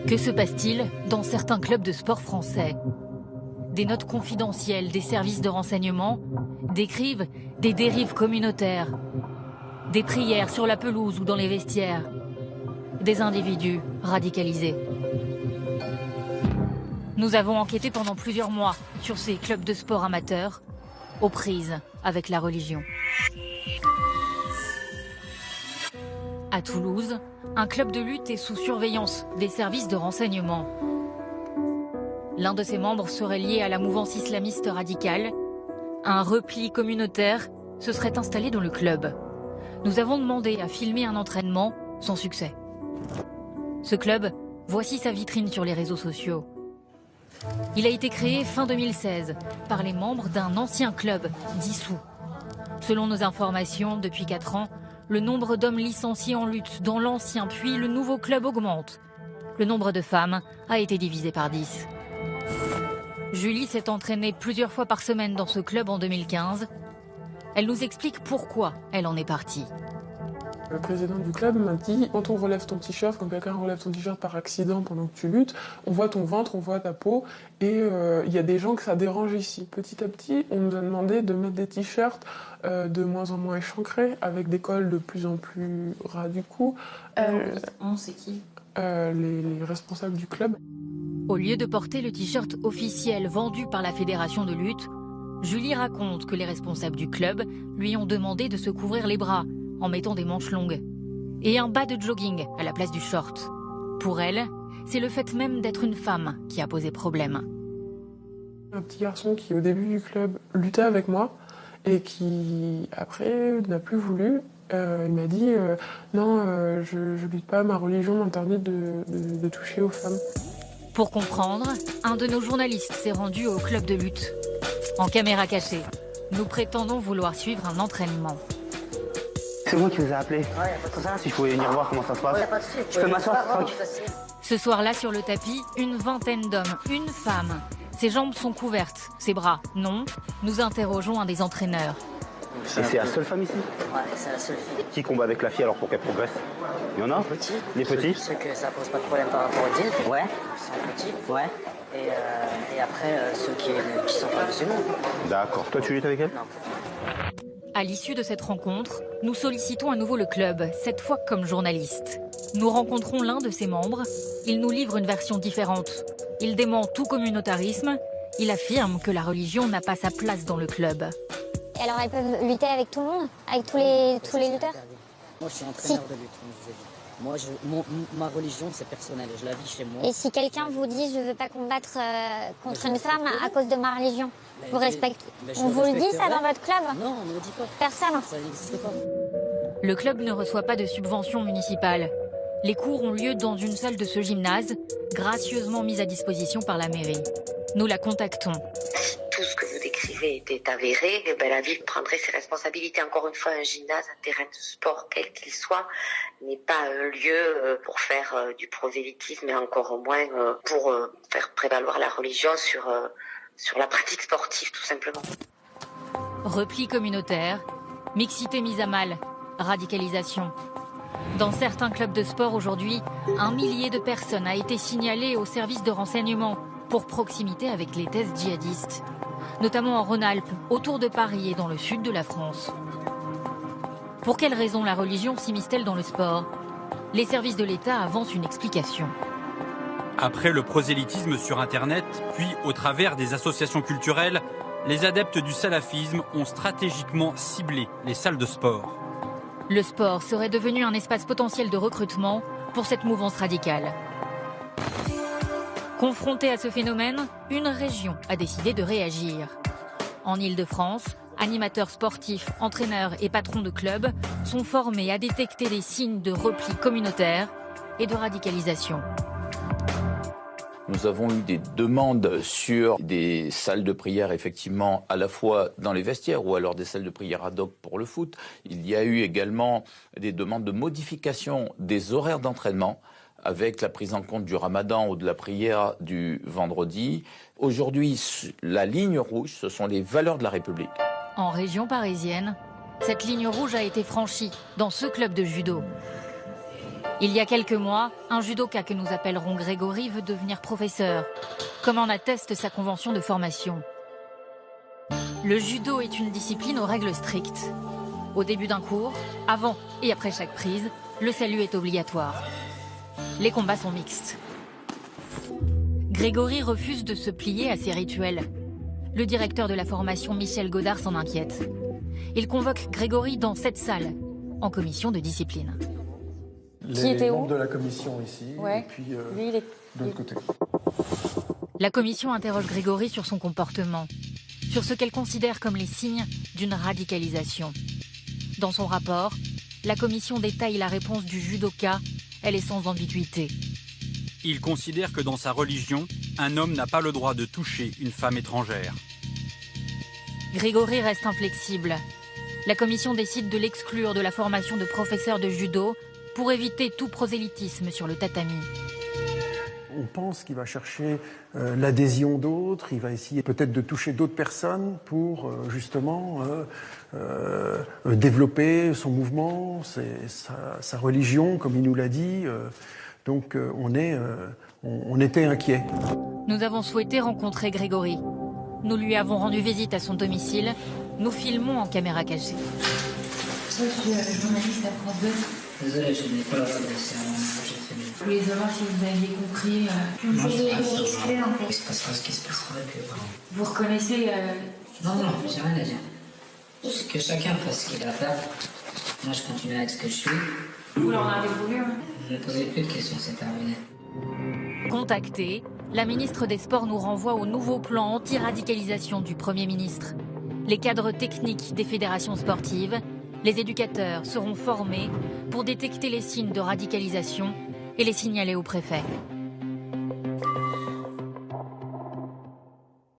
Que se passe-t-il dans certains clubs de sport français? Des notes confidentielles des services de renseignement décrivent des dérives communautaires, des prières sur la pelouse ou dans les vestiaires, des individus radicalisés. Nous avons enquêté pendant plusieurs mois sur ces clubs de sport amateurs, aux prises avec la religion. À Toulouse, un club de lutte est sous surveillance des services de renseignement. L'un de ses membres serait lié à la mouvance islamiste radicale. Un repli communautaire se serait installé dans le club. Nous avons demandé à filmer un entraînement, sans succès. Ce club, voici sa vitrine sur les réseaux sociaux. Il a été créé fin 2016 par les membres d'un ancien club dissous. Selon nos informations, depuis 4 ans, le nombre d'hommes licenciés en lutte dans l'ancien puis le nouveau club augmente. Le nombre de femmes a été divisé par 10. Julie s'est entraînée plusieurs fois par semaine dans ce club en 2015. Elle nous explique pourquoi elle en est partie. Le président du club m'a dit, quand on relève ton t-shirt, quand quelqu'un relève ton t-shirt par accident pendant que tu luttes, on voit ton ventre, on voit ta peau, et il y a des gens que ça dérange ici. Petit à petit, on nous a demandé de mettre des t-shirts de moins en moins échancrés, avec des cols de plus en plus ras du cou. On sait qui les responsables du club. Au lieu de porter le t-shirt officiel vendu par la fédération de lutte, Julie raconte que les responsables du club lui ont demandé de se couvrir les bras en mettant des manches longues et un bas de jogging à la place du short. Pour elle, c'est le fait même d'être une femme qui a posé problème. Un petit garçon qui, au début du club, luttait avec moi et qui, après, n'a plus voulu. Il m'a dit non, je lutte pas, ma religion m'interdit de toucher aux femmes. Pour comprendre, un de nos journalistes s'est rendu au club de lutte. En caméra cachée, nous prétendons vouloir suivre un entraînement. C'est moi qui vous ai appelé. Ouais, y a pas de souci. Si je pouvais venir voir comment ça se passe. Ouais, y a pas de souci. Je peux m'asseoir, tranquille. Ce soir-là, sur le tapis, une vingtaine d'hommes, une femme. Ses jambes sont couvertes, ses bras, non. Nous interrogeons un des entraîneurs. Et c'est la seule femme ici? Ouais, c'est la seule fille. Qui combat avec la fille alors pour qu'elle progresse? Il y en a? Les petits? Ceux que ça pose pas de problème par rapport au deal. Ouais. Ils sont petits. Ouais. Et après, ceux qui sont pas musulmans. D'accord. Toi, tu luttes avec elle? Non. À l'issue de cette rencontre, nous sollicitons à nouveau le club, cette fois comme journaliste. Nous rencontrons l'un de ses membres. Il nous livre une version différente. Il dément tout communautarisme. Il affirme que la religion n'a pas sa place dans le club. Et alors elles peuvent lutter avec tout le monde, avec tous les lutteurs? Moi, je suis entraîneur de lutte, comme je vous ai dit. Moi, ma religion, c'est personnel. Je la vis chez moi. Et si quelqu'un vous dit je ne veux pas combattre contre une femme à cause de ma religion, vous respectez? On vous le dit ça dans votre club? Non, on ne le dit pas. Personne? Ça n'existe pas. Le club ne reçoit pas de subvention municipale. Les cours ont lieu dans une salle de ce gymnase, gracieusement mise à disposition par la mairie. Nous la contactons. Tout ce que vous décrivez était avéré, la ville prendrait ses responsabilités. Encore une fois, un gymnase, un terrain de sport, quel qu'il soit, n'est pas un lieu pour faire du prosélytisme, mais encore moins pour faire prévaloir la religion sur la pratique sportive, tout simplement. Repli communautaire, mixité mise à mal, radicalisation. Dans certains clubs de sport aujourd'hui, 1 millier de personnes a été signalé au service de renseignement pour proximité avec les thèses djihadistes, notamment en Rhône-Alpes, autour de Paris et dans le sud de la France. Pour quelles raisons la religion s'immisce-t-elle dans le sport? Les services de l'État avancent une explication. Après le prosélytisme sur Internet, puis au travers des associations culturelles, les adeptes du salafisme ont stratégiquement ciblé les salles de sport. Le sport serait devenu un espace potentiel de recrutement pour cette mouvance radicale. Confrontée à ce phénomène, une région a décidé de réagir. En Île-de-France, animateurs sportifs, entraîneurs et patrons de clubs sont formés à détecter des signes de repli communautaire et de radicalisation. Nous avons eu des demandes sur des salles de prière, effectivement, à la fois dans les vestiaires ou alors des salles de prière ad hoc pour le foot. Il y a eu également des demandes de modification des horaires d'entraînement avec la prise en compte du ramadan ou de la prière du vendredi. Aujourd'hui, la ligne rouge, ce sont les valeurs de la République. En région parisienne, cette ligne rouge a été franchie dans ce club de judo. Il y a quelques mois, un judoka que nous appellerons Grégory veut devenir professeur, comme en atteste sa convention de formation. Le judo est une discipline aux règles strictes. Au début d'un cours, avant et après chaque prise, le salut est obligatoire. Les combats sont mixtes. Grégory refuse de se plier à ces rituels. Le directeur de la formation, Michel Godard, s'en inquiète. Il convoque Grégory dans cette salle, en commission de discipline. Qui était où ? De la commission ici, ouais. Et puis lui, il est de l'autre côté. La commission interroge Grégory sur son comportement, sur ce qu'elle considère comme les signes d'une radicalisation. Dans son rapport, la commission détaille la réponse du judoka. Elle est sans ambiguïté. Il considère que dans sa religion, un homme n'a pas le droit de toucher une femme étrangère. Grégory reste inflexible. La commission décide de l'exclure de la formation de professeur de judo pour éviter tout prosélytisme sur le tatami. On pense qu'il va chercher l'adhésion d'autres, il va essayer peut-être de toucher d'autres personnes pour justement développer son mouvement, sa religion, comme il nous l'a dit. Donc on était inquiets. Nous avons souhaité rencontrer Grégory. Nous lui avons rendu visite à son domicile. Nous filmons en caméra cachée. Je suis journaliste à France 2. Désolé, je n'ai pas le droit de laisser un hommage. Je voulais savoir si vous aviez compris. Vous avez été exclu en fait. Il se passera ce qui se passera avec eux. Vous reconnaissez Non, j'ai rien à dire. Juste que chacun fasse ce qu'il a à faire. Moi, je continue à être ce que je suis. Vous leur en avez voulu, hein ? Ne me posez plus de questions, c'est terminé. Contactée, la ministre des Sports nous renvoie au nouveau plan anti-radicalisation du Premier ministre. Les cadres techniques des fédérations sportives, les éducateurs seront formés pour détecter les signes de radicalisation et les signaler au préfet.